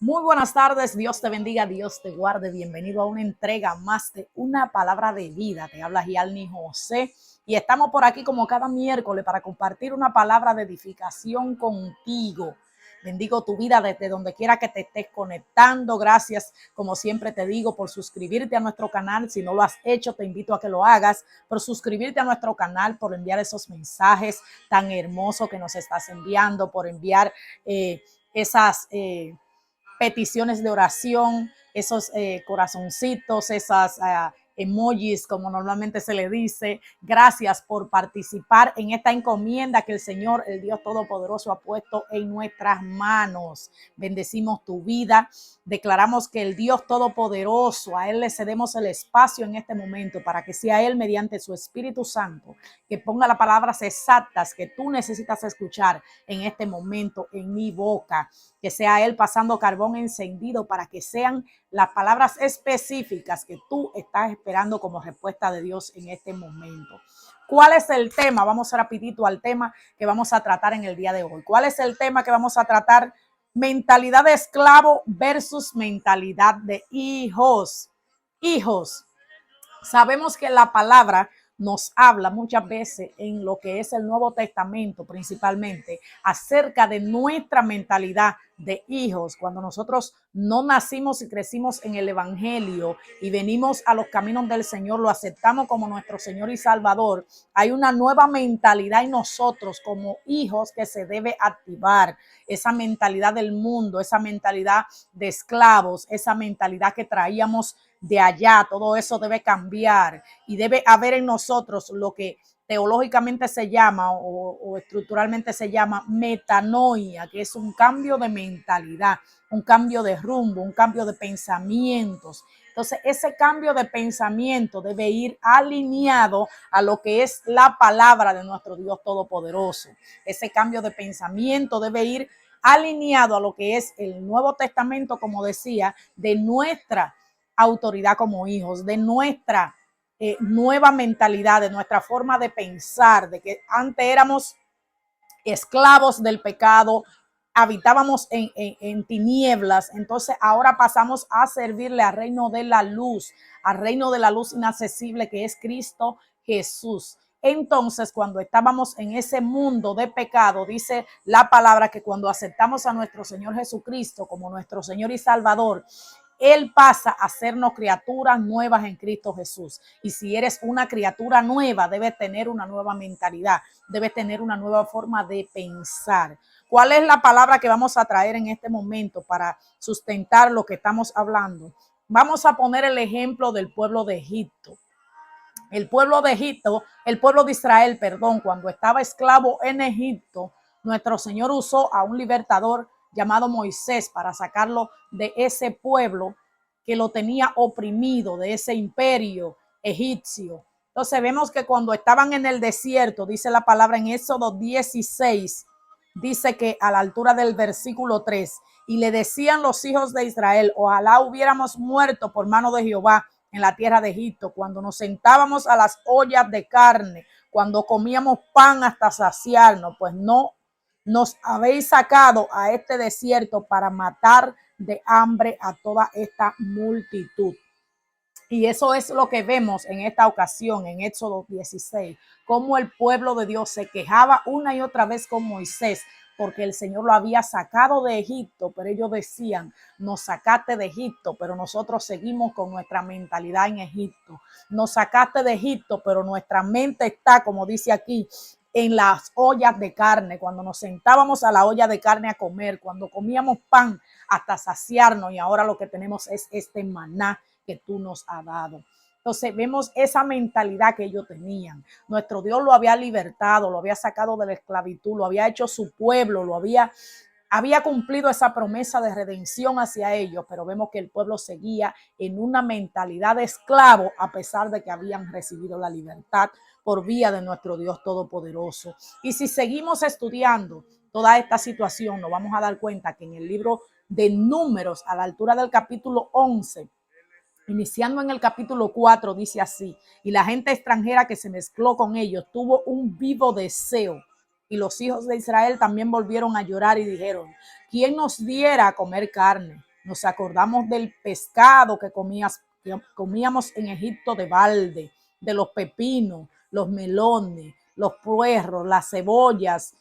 Muy buenas tardes, Dios te bendiga, Dios te guarde. Bienvenido a una entrega más de una palabra de vida. Te habla Gialni José y estamos por aquí como cada miércoles para compartir una palabra de edificación contigo. Bendigo tu vida desde donde quiera que te estés conectando. Gracias, como siempre te digo, por suscribirte a nuestro canal. Si no lo has hecho, te invito a que lo hagas, por suscribirte a nuestro canal, por enviar esos mensajes tan hermosos que nos estás enviando, por enviar esas peticiones de oración, esos corazoncitos, esas emojis, como normalmente se le dice. Gracias por participar en esta encomienda que el Señor, el Dios Todopoderoso, ha puesto en nuestras manos. Bendecimos tu vida. Declaramos que el Dios Todopoderoso, a Él le cedemos el espacio en este momento para que sea Él, mediante su Espíritu Santo, que ponga las palabras exactas que tú necesitas escuchar en este momento en mi boca, que sea Él pasando carbón encendido para que sean las palabras específicas que tú estás esperando como respuesta de Dios en este momento. ¿Cuál es el tema? Vamos rapidito al tema que vamos a tratar en el día de hoy. ¿Cuál es el tema que vamos a tratar? Mentalidad de esclavo versus mentalidad de hijos. Hijos. Sabemos que la palabra nos habla muchas veces en lo que es el Nuevo Testamento, principalmente acerca de nuestra mentalidad de hijos. Cuando nosotros no nacimos y crecimos en el Evangelio y venimos a los caminos del Señor, lo aceptamos como nuestro Señor y Salvador, hay una nueva mentalidad en nosotros como hijos que se debe activar. Esa mentalidad del mundo, esa mentalidad de esclavos, esa mentalidad que traíamos de allá, todo eso debe cambiar y debe haber en nosotros lo que teológicamente se llama o estructuralmente se llama metanoia, que es un cambio de mentalidad, un cambio de rumbo, un cambio de pensamientos. Entonces, ese cambio de pensamiento debe ir alineado a lo que es la palabra de nuestro Dios Todopoderoso. Ese cambio de pensamiento debe ir alineado a lo que es el Nuevo Testamento, como decía, de nuestra autoridad como hijos, de nuestra nueva mentalidad, de nuestra forma de pensar, de que antes éramos esclavos del pecado, habitábamos en tinieblas, entonces ahora pasamos a servirle al reino de la luz inaccesible que es Cristo Jesús. Entonces, cuando estábamos en ese mundo de pecado, dice la palabra que cuando aceptamos a nuestro Señor Jesucristo como nuestro Señor y Salvador, Él pasa a hacernos criaturas nuevas en Cristo Jesús. Y si eres una criatura nueva, debes tener una nueva mentalidad, debes tener una nueva forma de pensar. ¿Cuál es la palabra que vamos a traer en este momento para sustentar lo que estamos hablando? Vamos a poner el ejemplo del pueblo de Egipto. El pueblo de Egipto, el pueblo de Israel, perdón, cuando estaba esclavo en Egipto, nuestro Señor usó a un libertador llamado Moisés para sacarlo de ese pueblo que lo tenía oprimido, de ese imperio egipcio. Entonces vemos que cuando estaban en el desierto, dice la palabra en Éxodo 16, dice que a la altura del versículo 3, y le decían los hijos de Israel, ojalá hubiéramos muerto por mano de Jehová en la tierra de Egipto, cuando nos sentábamos a las ollas de carne, cuando comíamos pan hasta saciarnos, pues no nos habéis sacado a este desierto para matar de hambre a toda esta multitud. Y eso es lo que vemos en esta ocasión, en Éxodo 16, cómo el pueblo de Dios se quejaba una y otra vez con Moisés, porque el Señor lo había sacado de Egipto, pero ellos decían, nos sacaste de Egipto, pero nosotros seguimos con nuestra mentalidad en Egipto. Nos sacaste de Egipto, pero nuestra mente está, como dice aquí, en las ollas de carne, cuando nos sentábamos a la olla de carne a comer, cuando comíamos pan hasta saciarnos, y ahora lo que tenemos es este maná que tú nos has dado. Entonces vemos esa mentalidad que ellos tenían. Nuestro Dios lo había libertado, lo había sacado de la esclavitud, lo había hecho su pueblo, lo había cumplido esa promesa de redención hacia ellos, pero vemos que el pueblo seguía en una mentalidad de esclavo a pesar de que habían recibido la libertad por vía de nuestro Dios Todopoderoso. Y si seguimos estudiando toda esta situación, nos vamos a dar cuenta que en el libro de Números, a la altura del capítulo 11, iniciando en el capítulo 4, dice así, y la gente extranjera que se mezcló con ellos tuvo un vivo deseo. Y los hijos de Israel también volvieron a llorar y dijeron, ¿quién nos diera a comer carne? Nos acordamos del pescado que comíamos en Egipto de balde, de los pepinos, los melones, los puerros, las cebollas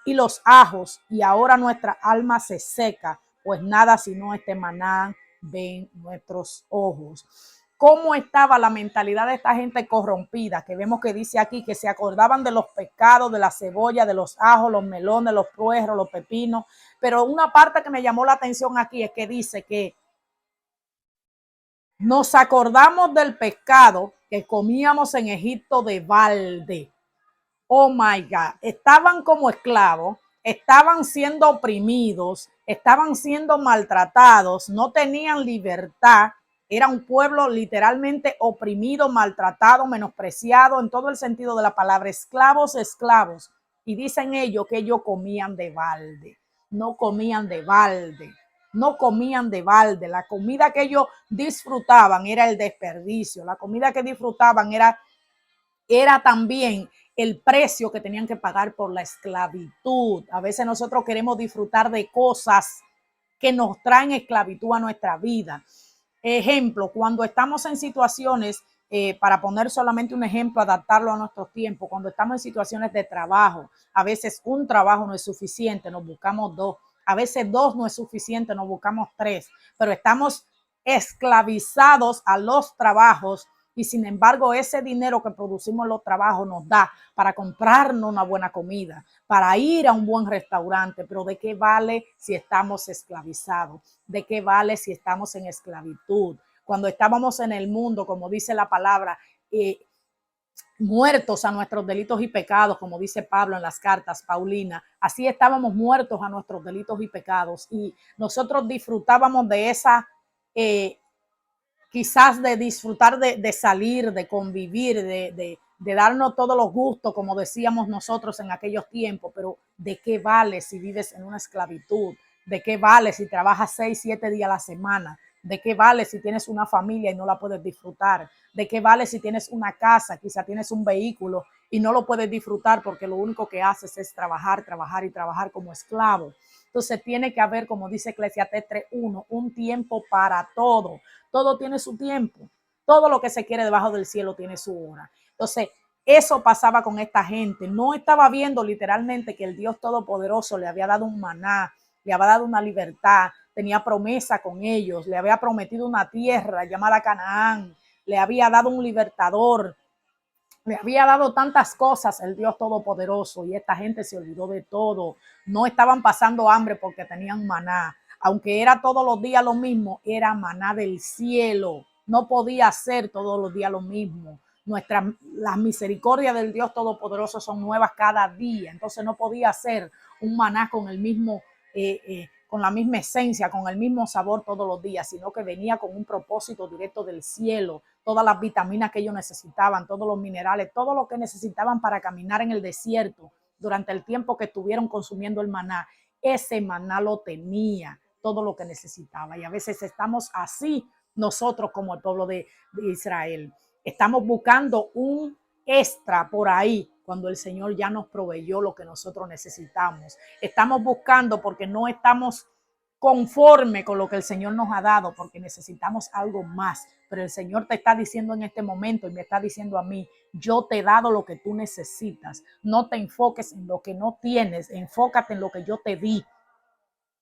y los ajos, y ahora nuestra alma se seca, pues nada sino este maná ven nuestros ojos. ¿Cómo estaba la mentalidad de esta gente corrompida? Que vemos que dice aquí que se acordaban de los pecados, de la cebolla, de los ajos, los melones, los puerros, los pepinos. Pero una parte que me llamó la atención aquí es que dice que nos acordamos del pescado que comíamos en Egipto de balde. Oh my God, estaban como esclavos, estaban siendo oprimidos, estaban siendo maltratados, no tenían libertad. Era un pueblo literalmente oprimido, maltratado, menospreciado en todo el sentido de la palabra, esclavos, esclavos. Y dicen ellos que ellos comían de balde, no comían de balde, no comían de balde. La comida que ellos disfrutaban era el desperdicio, la comida que disfrutaban era también el precio que tenían que pagar por la esclavitud. A veces nosotros queremos disfrutar de cosas que nos traen esclavitud a nuestra vida. Ejemplo, cuando estamos en situaciones, para poner solamente un ejemplo, adaptarlo a nuestros tiempos, cuando estamos en situaciones de trabajo, a veces un trabajo no es suficiente, nos buscamos dos, a veces dos no es suficiente, nos buscamos tres, pero estamos esclavizados a los trabajos y sin embargo ese dinero que producimos en los trabajos nos da para comprarnos una buena comida, para ir a un buen restaurante, pero ¿de qué vale si estamos esclavizados? ¿De qué vale si estamos en esclavitud? Cuando estábamos en el mundo, como dice la palabra, muertos a nuestros delitos y pecados, como dice Pablo en las cartas Paulina, así estábamos muertos a nuestros delitos y pecados y nosotros disfrutábamos de esa quizás de disfrutar de salir, de convivir, de darnos todos los gustos, como decíamos nosotros en aquellos tiempos, pero ¿de qué vale si vives en una esclavitud? ¿De qué vale si trabajas 6, 7 días a la semana? ¿De qué vale si tienes una familia y no la puedes disfrutar? ¿De qué vale si tienes una casa, quizá tienes un vehículo y no lo puedes disfrutar porque lo único que haces es trabajar, trabajar y trabajar como esclavo? Entonces tiene que haber, como dice Eclesiastés 3:1, un tiempo para todo. Todo tiene su tiempo. Todo lo que se quiere debajo del cielo tiene su hora. Entonces, eso pasaba con esta gente. No estaba viendo literalmente que el Dios Todopoderoso le había dado un maná, le había dado una libertad, tenía promesa con ellos, le había prometido una tierra llamada Canaán, le había dado un libertador, le había dado tantas cosas el Dios Todopoderoso y esta gente se olvidó de todo. No estaban pasando hambre porque tenían maná. Aunque era todos los días lo mismo, era maná del cielo. No podía ser todos los días lo mismo. Las misericordias del Dios Todopoderoso son nuevas cada día. Entonces no podía ser un maná con el mismo con la misma esencia, con el mismo sabor todos los días, sino que venía con un propósito directo del cielo, todas las vitaminas que ellos necesitaban, todos los minerales, todo lo que necesitaban para caminar en el desierto durante el tiempo que estuvieron consumiendo el maná. Ese maná lo tenía, todo lo que necesitaba. Y a veces estamos así nosotros como el pueblo de Israel. Estamos buscando un extra por ahí cuando el Señor ya nos proveyó lo que nosotros necesitamos. Estamos buscando porque no estamos conforme con lo que el Señor nos ha dado, porque necesitamos algo más. Pero el Señor te está diciendo en este momento y me está diciendo a mí, yo te he dado lo que tú necesitas. No te enfoques en lo que no tienes, enfócate en lo que yo te di.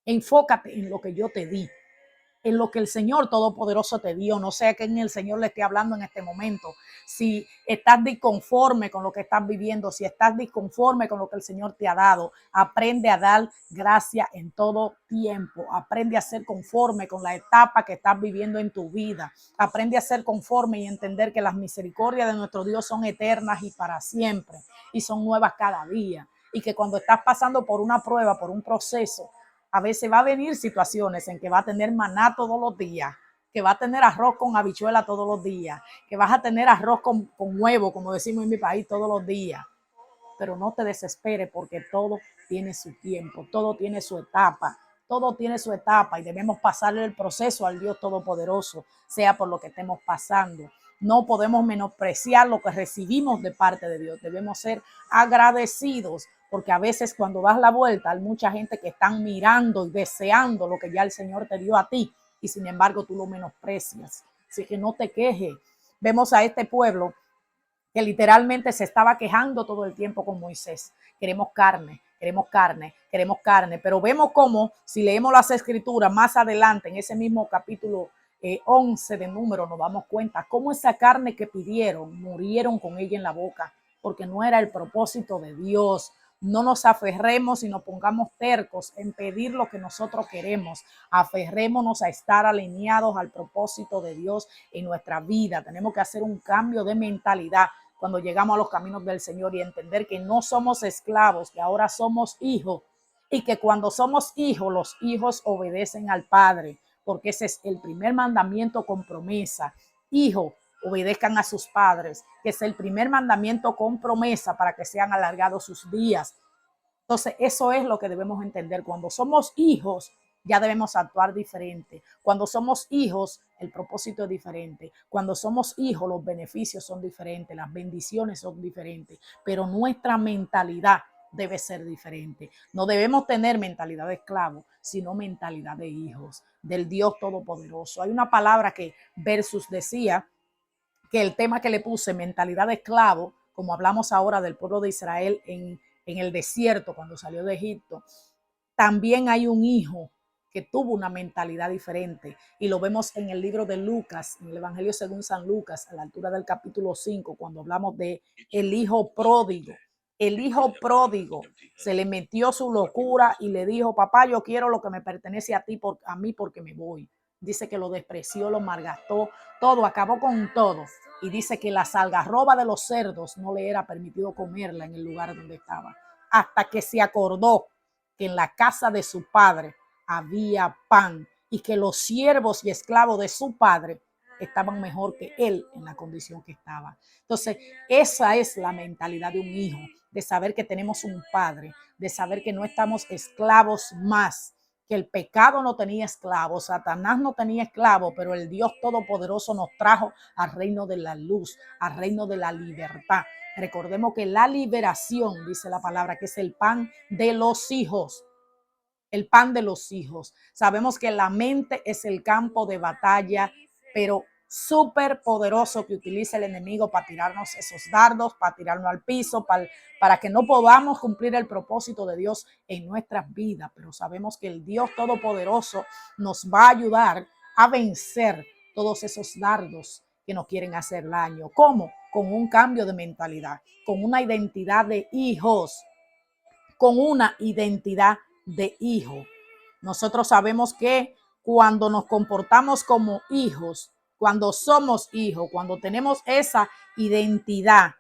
Enfócate en lo que yo te di, en lo que el Señor Todopoderoso te dio. No sé a quién el Señor le esté hablando en este momento. Si estás disconforme con lo que estás viviendo, si estás disconforme con lo que el Señor te ha dado, aprende a dar gracia en todo tiempo. Aprende a ser conforme con la etapa que estás viviendo en tu vida. Aprende a ser conforme y entender que las misericordias de nuestro Dios son eternas y para siempre y son nuevas cada día. Y que cuando estás pasando por una prueba, por un proceso, a veces va a venir situaciones en que va a tener maná todos los días, que va a tener arroz con habichuela todos los días, que vas a tener arroz con huevo, como decimos en mi país, todos los días. Pero no te desesperes porque todo tiene su tiempo, todo tiene su etapa. Todo tiene su etapa y debemos pasarle el proceso al Dios Todopoderoso, sea por lo que estemos pasando. No podemos menospreciar lo que recibimos de parte de Dios. Debemos ser agradecidos porque a veces cuando das la vuelta hay mucha gente que están mirando y deseando lo que ya el Señor te dio a ti y sin embargo tú lo menosprecias. Así que no te quejes. Vemos a este pueblo que literalmente se estaba quejando todo el tiempo con Moisés. Queremos carne, queremos carne, queremos carne. Pero vemos cómo, si leemos las escrituras más adelante, en ese mismo capítulo 11 de Números, nos damos cuenta cómo esa carne que pidieron, murieron con ella en la boca, porque no era el propósito de Dios. No nos aferremos y nos pongamos tercos en pedir lo que nosotros queremos. Aferrémonos a estar alineados al propósito de Dios en nuestra vida. Tenemos que hacer un cambio de mentalidad cuando llegamos a los caminos del Señor y entender que no somos esclavos, que ahora somos hijos y que cuando somos hijos, los hijos obedecen al Padre, porque ese es el primer mandamiento con promesa. Hijo, obedezcan a sus padres, que es el primer mandamiento con promesa para que sean alargados sus días. Entonces, eso es lo que debemos entender. Cuando somos hijos, ya debemos actuar diferente. Cuando somos hijos, el propósito es diferente. Cuando somos hijos, los beneficios son diferentes, las bendiciones son diferentes, pero nuestra mentalidad debe ser diferente. No debemos tener mentalidad de esclavo, sino mentalidad de hijos, del Dios Todopoderoso. Hay una palabra que Versus decía, que el tema que le puse, mentalidad de esclavo, como hablamos ahora del pueblo de Israel en el desierto cuando salió de Egipto, también hay un hijo que tuvo una mentalidad diferente y lo vemos en el libro de Lucas, en el Evangelio según San Lucas, a la altura del capítulo 5, cuando hablamos de el hijo pródigo. El hijo pródigo se le metió su locura y le dijo, papá, yo quiero lo que me pertenece a ti, a mí porque me voy. Dice que lo despreció, lo malgastó, todo, acabó con todo. Y dice que la algarroba de los cerdos no le era permitido comerla en el lugar donde estaba, hasta que se acordó que en la casa de su padre había pan y que los siervos y esclavos de su padre estaban mejor que él en la condición que estaba. Entonces, esa es la mentalidad de un hijo, de saber que tenemos un padre, de saber que no estamos esclavos más, que el pecado no tenía esclavo, Satanás no tenía esclavo, pero el Dios Todopoderoso nos trajo al reino de la luz, al reino de la libertad. Recordemos que la liberación, dice la palabra, que es el pan de los hijos. El pan de los hijos. Sabemos que la mente es el campo de batalla, pero súper poderoso que utiliza el enemigo para tirarnos esos dardos, para tirarnos al piso, para que no podamos cumplir el propósito de Dios en nuestras vidas. Pero sabemos que el Dios Todopoderoso nos va a ayudar a vencer todos esos dardos que nos quieren hacer daño. ¿Cómo? Con un cambio de mentalidad, con una identidad de hijos, con una identidad de hijo. Nosotros sabemos que cuando nos comportamos como hijos, cuando somos hijos, cuando tenemos esa identidad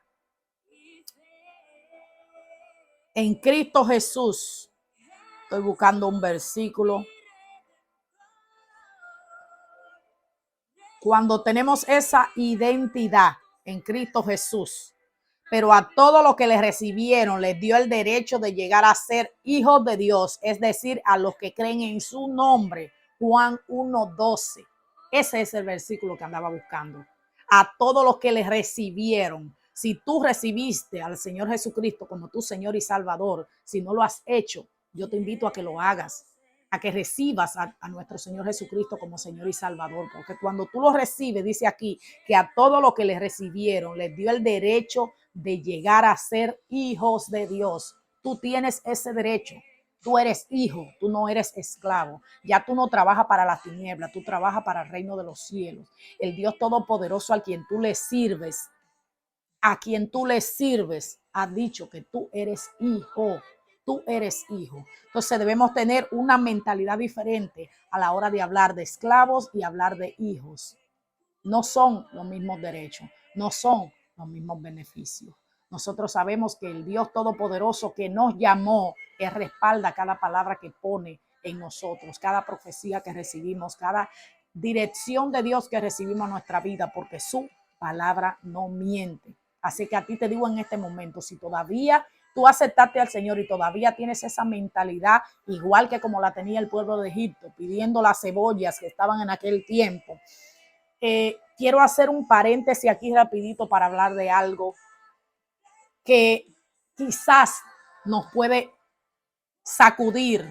en Cristo Jesús, estoy buscando un versículo. Cuando tenemos esa identidad en Cristo Jesús, pero a todos los que le recibieron les dio el derecho de llegar a ser hijos de Dios, es decir, a los que creen en su nombre. Juan 1:12. Ese es el versículo que andaba buscando. A todos los que le recibieron. Si tú recibiste al Señor Jesucristo como tu Señor y Salvador, si no lo has hecho, yo te invito a que lo hagas, a que recibas a nuestro Señor Jesucristo como Señor y Salvador, porque cuando tú lo recibes, dice aquí, que a todos los que le recibieron les dio el derecho de llegar a ser hijos de Dios. Tú tienes ese derecho. Tú eres hijo, tú no eres esclavo. Ya tú no trabajas para la tiniebla, tú trabajas para el reino de los cielos. El Dios Todopoderoso a quien tú le sirves, ha dicho que tú eres hijo. Tú eres hijo. Entonces debemos tener una mentalidad diferente a la hora de hablar de esclavos y hablar de hijos. No son los mismos derechos, no son los mismos beneficios. Nosotros sabemos que el Dios Todopoderoso que nos llamó, Él respalda cada palabra que pone en nosotros, cada profecía que recibimos, cada dirección de Dios que recibimos en nuestra vida, porque su palabra no miente. Así que a ti te digo en este momento, si todavía tú aceptaste al Señor y todavía tienes esa mentalidad, igual que como la tenía el pueblo de Egipto, pidiendo las cebollas que estaban en aquel tiempo, quiero hacer un paréntesis aquí rapidito para hablar de algo que quizás nos puede sacudir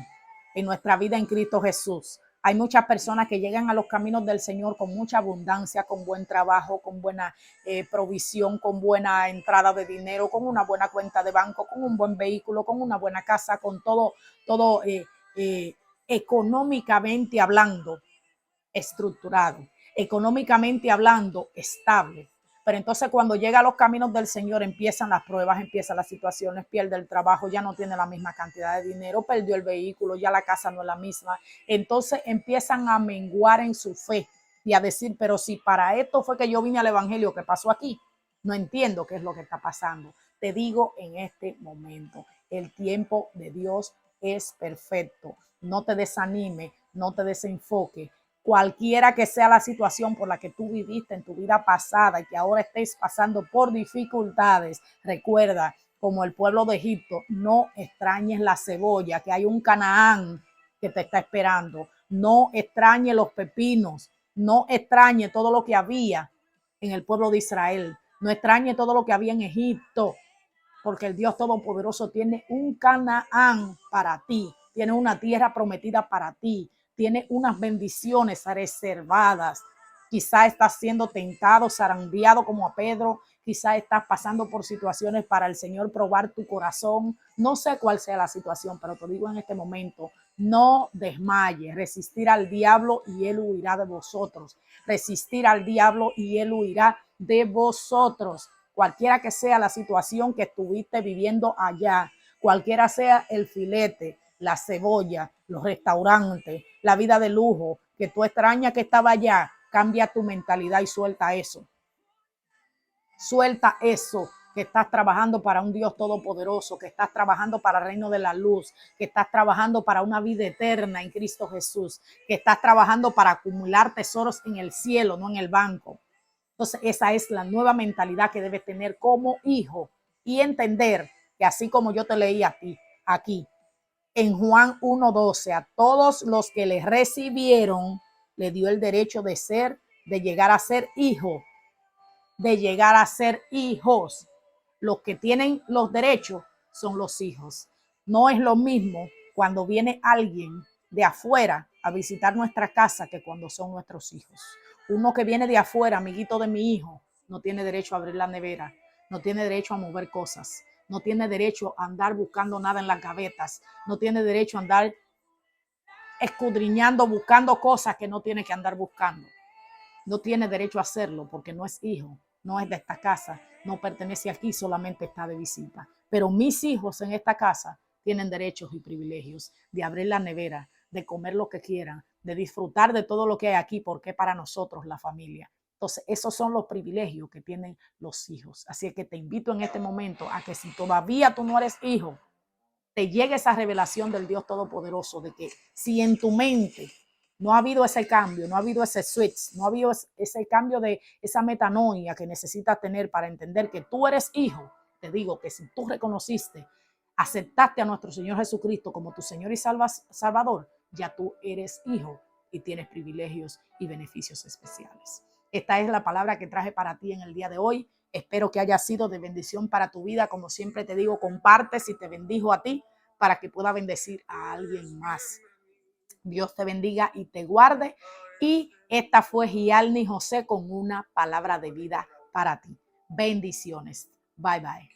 en nuestra vida en Cristo Jesús. Hay muchas personas que llegan a los caminos del Señor con mucha abundancia, con buen trabajo, con buena provisión, con buena entrada de dinero, con una buena cuenta de banco, con un buen vehículo, con una buena casa, con todo económicamente hablando estructurado, económicamente hablando estable. Pero entonces cuando llega a los caminos del Señor empiezan las pruebas, empiezan las situaciones, pierde el trabajo, ya no tiene la misma cantidad de dinero, perdió el vehículo, ya la casa no es la misma. Entonces empiezan a menguar en su fe y a decir, pero si para esto fue que yo vine al evangelio, ¿qué pasó aquí? No entiendo qué es lo que está pasando. Te digo en este momento, el tiempo de Dios es perfecto. No te desanime, no te desenfoque. Cualquiera que sea la situación por la que tú viviste en tu vida pasada y que ahora estés pasando por dificultades, recuerda, como el pueblo de Egipto, no extrañes la cebolla, que hay un Canaán que te está esperando. No extrañes los pepinos, no extrañes todo lo que había en el pueblo de Israel, no extrañes todo lo que había en Egipto, porque el Dios Todopoderoso tiene un Canaán para ti, tiene una tierra prometida para ti, tiene unas bendiciones reservadas. Quizá estás siendo tentado, zarandeado como a Pedro, quizá estás pasando por situaciones para el Señor probar tu corazón. No sé cuál sea la situación, pero te digo en este momento, no desmayes, resistir al diablo y él huirá de vosotros. Resistir al diablo y él huirá de vosotros. Cualquiera que sea la situación que estuviste viviendo allá, cualquiera sea el filete, la cebolla, los restaurantes, la vida de lujo, que tú extrañas que estaba allá, cambia tu mentalidad y suelta eso. Suelta eso, que estás trabajando para un Dios todopoderoso, que estás trabajando para el reino de la luz, que estás trabajando para una vida eterna en Cristo Jesús, que estás trabajando para acumular tesoros en el cielo, no en el banco. Entonces, esa es la nueva mentalidad que debes tener como hijo y entender que así como yo te leí a ti aquí en Juan 1:12, a todos los que le recibieron, le dio el derecho de llegar a ser hijo, de llegar a ser hijos. Los que tienen los derechos son los hijos. No es lo mismo cuando viene alguien de afuera a visitar nuestra casa que cuando son nuestros hijos. Uno que viene de afuera, amiguito de mi hijo, no tiene derecho a abrir la nevera, no tiene derecho a mover cosas, no tiene derecho a andar buscando nada en las gavetas, no tiene derecho a andar escudriñando, buscando cosas que no tiene que andar buscando. No tiene derecho a hacerlo porque no es hijo, no es de esta casa, no pertenece aquí, solamente está de visita. Pero mis hijos en esta casa tienen derechos y privilegios de abrir la nevera, de comer lo que quieran, de disfrutar de todo lo que hay aquí, porque para nosotros la familia. Entonces, esos son los privilegios que tienen los hijos. Así que te invito en este momento a que si todavía tú no eres hijo, te llegue esa revelación del Dios Todopoderoso de que si en tu mente no ha habido ese cambio, no ha habido ese switch, no ha habido ese cambio de esa metanoia que necesitas tener para entender que tú eres hijo, te digo que si tú reconociste, aceptaste a nuestro Señor Jesucristo como tu Señor y Salvador, ya tú eres hijo y tienes privilegios y beneficios especiales. Esta es la palabra que traje para ti en el día de hoy. Espero que haya sido de bendición para tu vida. Como siempre te digo, comparte si te bendijo a ti para que pueda bendecir a alguien más. Dios te bendiga y te guarde. Y esta fue Gialni José con una palabra de vida para ti. Bendiciones. Bye bye.